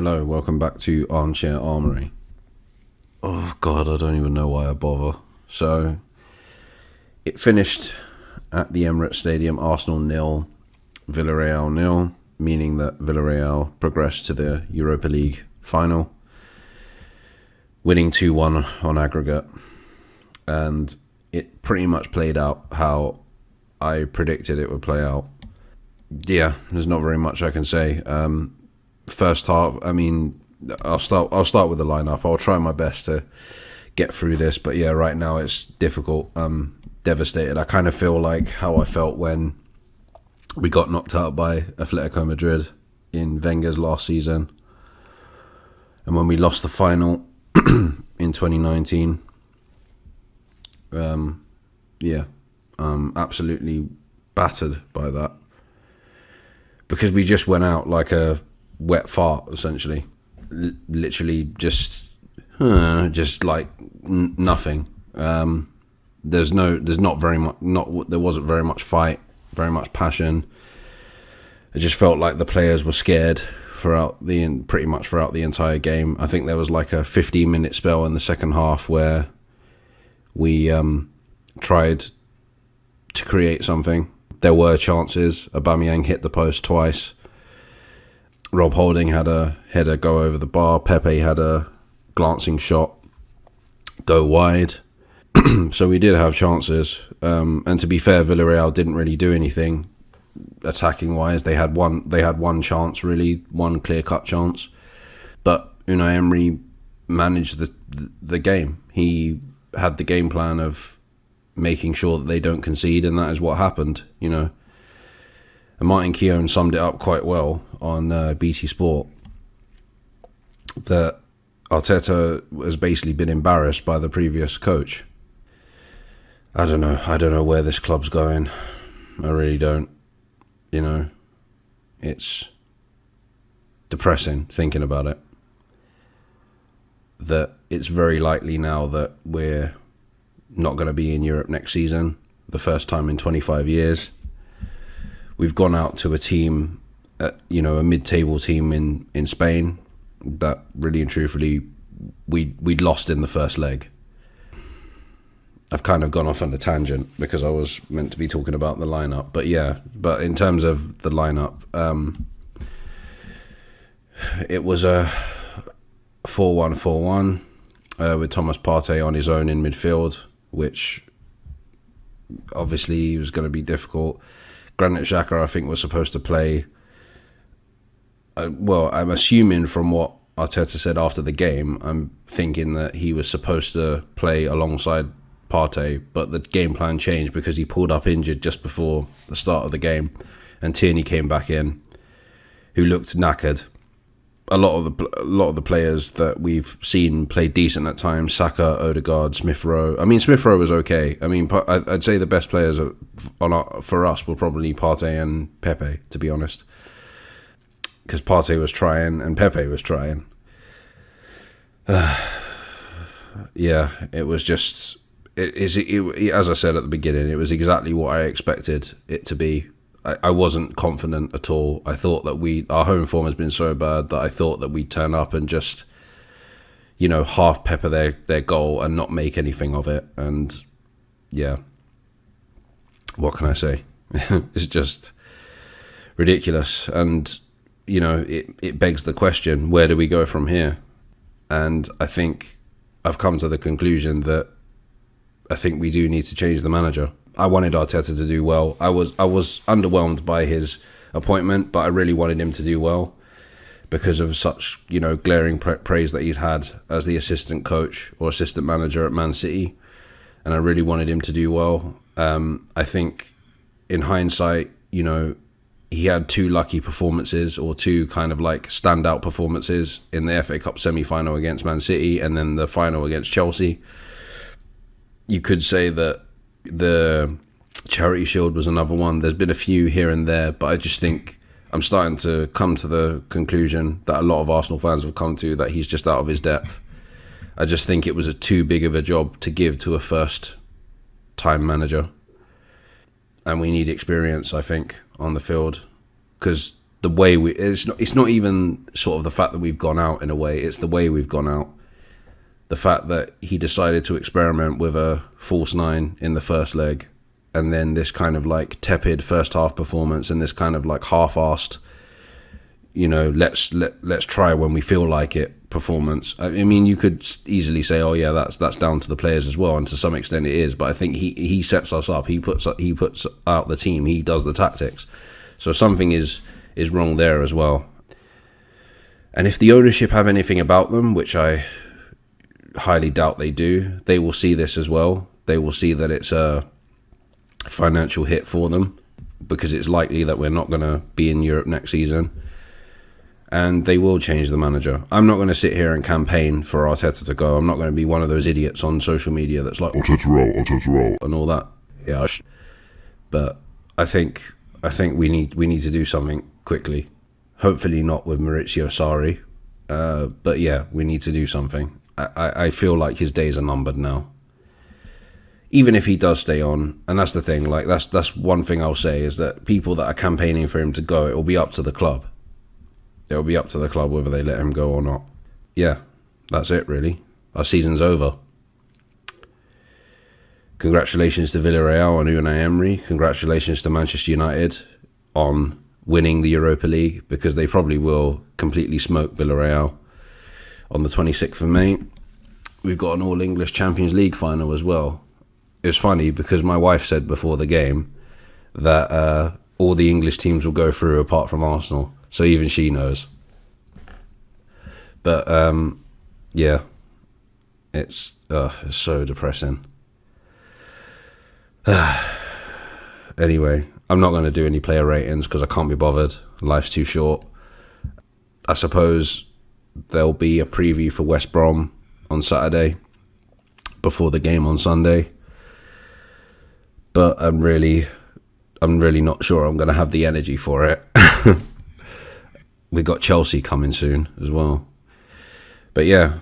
Hello, welcome back to Armchair Armory. Oh God, I don't even know why I bother. So, it finished at the Emirates Stadium, Arsenal 0, Villareal 0, meaning that Villarreal progressed to the Europa League final, winning 2-1 on aggregate. And it pretty much played out how I predicted it would play out. Yeah, there's not very much I can say. First half, I mean, I'll start with the lineup. I'll try my best to get through this, but yeah, right now it's difficult. I'm devastated. I kind of feel like how I felt when we got knocked out by Atletico Madrid in Wenger's last season, and when we lost the final in 2019. Absolutely battered by that, because we just went out like a wet fart, essentially. Literally just like nothing. There wasn't very much fight, very much passion. It just felt like the players were scared pretty much throughout the entire game. I think there was like a 15-minute spell in the second half where we tried to create something. There were chances. Aubameyang hit the post twice. Rob Holding had a header go over the bar. Pepe had a glancing shot go wide. So we did have chances. And to be fair, Villarreal didn't really do anything attacking wise. They had one chance, really, one clear cut chance. But Unai Emery managed the game. He had the game plan of making sure that they don't concede, and that is what happened, you know. And Martin Keown summed it up quite well on BT Sport, that Arteta has basically been embarrassed by the previous coach. I don't know where this club's going. I really don't. You know, it's depressing thinking about it. That it's very likely now that we're not going to be in Europe next season, the first time in 25 years. We've gone out to a team, a mid-table team in Spain that really and truthfully we'd lost in the first leg. I've kind of gone off on a tangent because I was meant to be talking about the lineup, but in terms of the lineup, it was a 4-1-4-1 with Thomas Partey on his own in midfield, which obviously was going to be difficult. Granit Xhaka, I think, was supposed to play. I'm assuming from what Arteta said after the game, I'm thinking that he was supposed to play alongside Partey, but the game plan changed because he pulled up injured just before the start of the game, and Tierney came back in, who looked knackered. A lot of the players that we've seen played decent at times. Saka, Odegaard, Smith Rowe. I mean, Smith Rowe was okay. I mean, I'd say the best players for us were probably Partey and Pepe, to be honest, because Partey was trying and Pepe was trying. It was just. As I said at the beginning, it was exactly what I expected it to be. I wasn't confident at all. I thought that our home form has been so bad that I thought that we'd turn up and just, half pepper their goal and not make anything of it. And yeah, what can I say? It's just ridiculous. And, it begs the question, where do we go from here? And I think I've come to the conclusion that I think we do need to change the manager. I wanted Arteta to do well. I was underwhelmed by his appointment, but I really wanted him to do well because of such, glaring praise that he's had as the assistant coach or assistant manager at Man City, and I really wanted him to do well. I think in hindsight, he had two lucky performances, or two kind of like standout performances in the FA Cup semi-final against Man City and then the final against Chelsea. You could say that the Charity Shield was another one. There's been a few here and there, but I just think I'm starting to come to the conclusion that a lot of Arsenal fans have come to, that he's just out of his depth. I just think it was too big of a job to give to a first-time manager. And we need experience, I think, on the field. Because the way it's not even sort of the fact that we've gone out in a way, it's the way we've gone out. The fact that he decided to experiment with a false nine in the first leg, and then this kind of like tepid first half performance, and this kind of like half-assed, let's try when we feel like it performance. I mean, you could easily say, oh yeah, that's down to the players as well, and to some extent it is. But I think he sets us up. He puts out the team. He does the tactics. So something is wrong there as well. And if the ownership have anything about them, which I highly doubt they do, they will see this as well. They will see that it's a financial hit for them, because it's likely that we're not going to be in Europe next season, and they will change the manager. I'm not going to sit here and campaign for Arteta to go. I'm not going to be one of those idiots on social media that's like Arteta roll and all that. Yeah, but I think we need to do something quickly. Hopefully not with Maurizio Sarri, but yeah, we need to do something. I feel like his days are numbered now. Even if he does stay on, and that's the thing, like that's one thing I'll say, is that people that are campaigning for him to go, it will be up to the club. It will be up to the club whether they let him go or not. Yeah, that's it really. Our season's over. Congratulations to Villareal and Unai Emery. Congratulations to Manchester United on winning the Europa League, because they probably will completely smoke Villarreal on the 26th of May. We've got an All-English Champions League final as well. It was funny because my wife said before the game that all the English teams will go through apart from Arsenal. So even she knows. But yeah, it's so depressing. Anyway, I'm not going to do any player ratings because I can't be bothered. Life's too short. I suppose there'll be a preview for West Brom on Saturday before the game on Sunday. But I'm really not sure I'm going to have the energy for it. We got Chelsea coming soon as well. But yeah,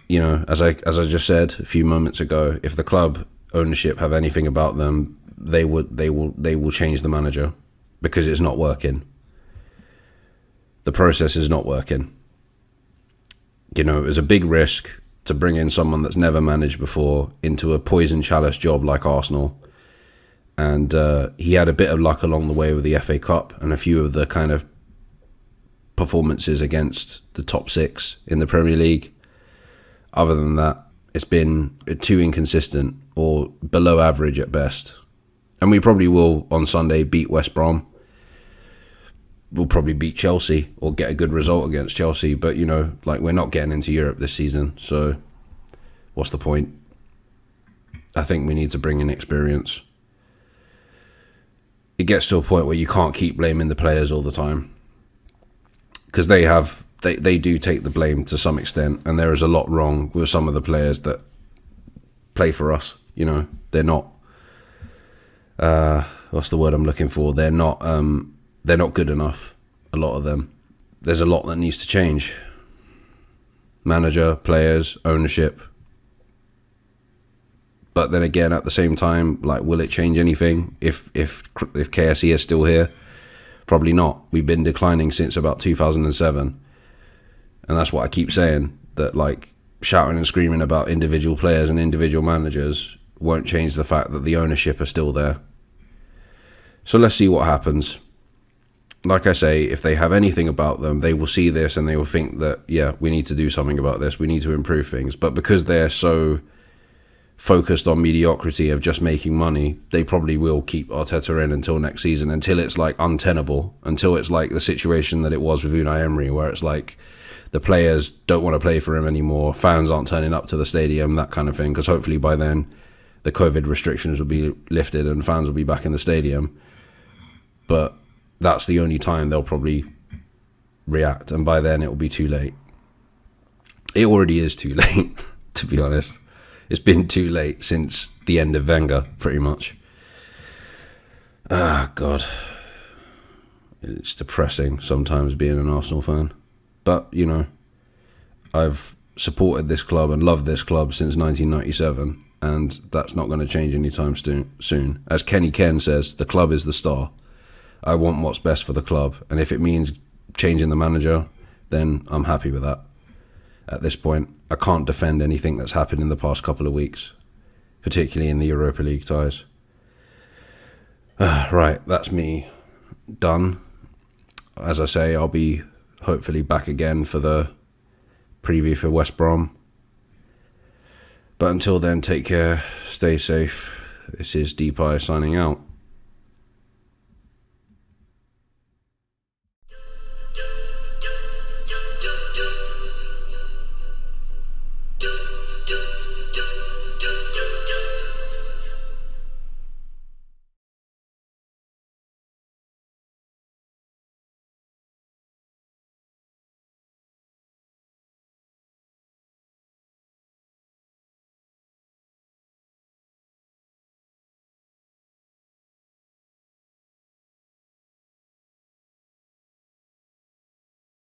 as I just said a few moments ago, if the club ownership have anything about them, they will change the manager, because it's not working. The process is not working. It was a big risk to bring in someone that's never managed before into a poison chalice job like Arsenal. And he had a bit of luck along the way with the FA Cup and a few of the kind of performances against the top six in the Premier League. Other than that, it's been too inconsistent or below average at best. And we probably will on Sunday beat West Brom. We'll probably beat Chelsea or get a good result against Chelsea. But, we're not getting into Europe this season. So what's the point? I think we need to bring in experience. It gets to a point where you can't keep blaming the players all the time, because they do take the blame to some extent, and there is a lot wrong with some of the players that play for us. They're not what's the word I'm looking for? They're not good enough. A lot of them. There's a lot that needs to change. Manager, players, ownership. But then again, at the same time, will it change anything if KSE is still here? Probably not. We've been declining since about 2007. And that's what I keep saying, that shouting and screaming about individual players and individual managers won't change the fact that the ownership are still there. So let's see what happens. Like I say, if they have anything about them, they will see this and they will think that, yeah, we need to do something about this. We need to improve things. But because they're so focused on mediocrity of just making money, they probably will keep Arteta in until next season, until it's untenable, until it's the situation that it was with Unai Emery, where it's the players don't want to play for him anymore, fans aren't turning up to the stadium, that kind of thing, because hopefully by then the COVID restrictions will be lifted and fans will be back in the stadium. But that's the only time they'll probably react, and by then it will be too late. It already is too late, to be honest. It's been too late since the end of Wenger, pretty much. Ah, God. It's depressing sometimes being an Arsenal fan. But, I've supported this club and loved this club since 1997, and that's not going to change anytime soon. As Kenny Ken says, the club is the star. I want what's best for the club, and if it means changing the manager, then I'm happy with that. At this point, I can't defend anything that's happened in the past couple of weeks, particularly in the Europa League ties. Right, that's me done. As I say, I'll be hopefully back again for the preview for West Brom. But until then, take care, stay safe. This is Deepeye signing out.